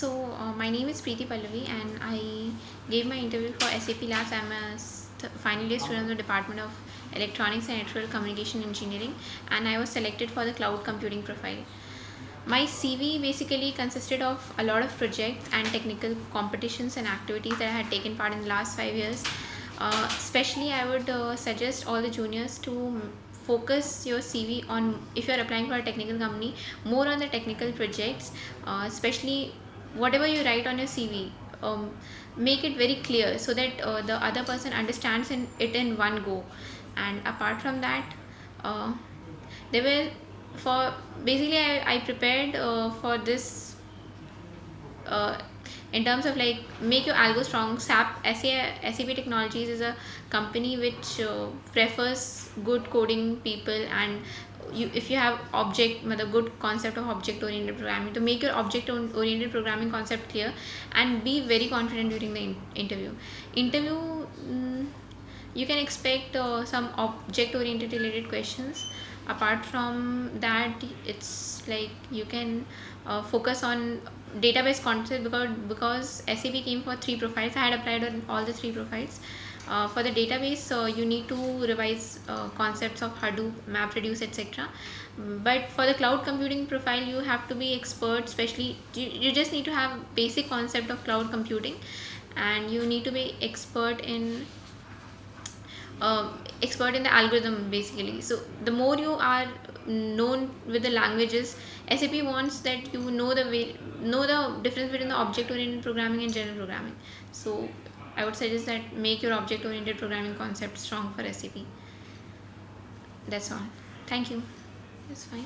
My name is Preeti Pallavi, and I gave my interview for SAP Labs. I'm a final year student of the Department of Electronics and Electrical Communication Engineering, and I was selected for the cloud computing profile. My CV basically consisted of a lot of projects and technical competitions and activities that I had taken part in the last 5 years. Especially, I would suggest all the juniors to focus your CV on, if you are applying for a technical company, more on the technical projects, especially whatever you write on your CV. Make it very clear so that the other person understands it in one go. And apart from that, uh, they were for basically I prepared for this uh, in terms of like make your algo strong. SAP Technologies is a company which prefers good coding people, and if you have the good concept of object oriented programming, to make your object oriented programming concept clear and be very confident during the interview. You can expect some object oriented related questions. Apart from that, it's like you can focus on database concept, because SAP came for 3 profiles. I had applied on all the 3 profiles. For the database, you need to revise concepts of Hadoop, MapReduce, etc. But for the cloud computing profile, you have to be expert. Especially, you just need to have basic concept of cloud computing, and you need to be expert in the algorithm basically. So the more you are known with the languages, SAP wants that you know the difference between the object oriented programming and general programming. So I would suggest that make your object oriented programming concept strong for SAP. That's all. Thank you. That's fine.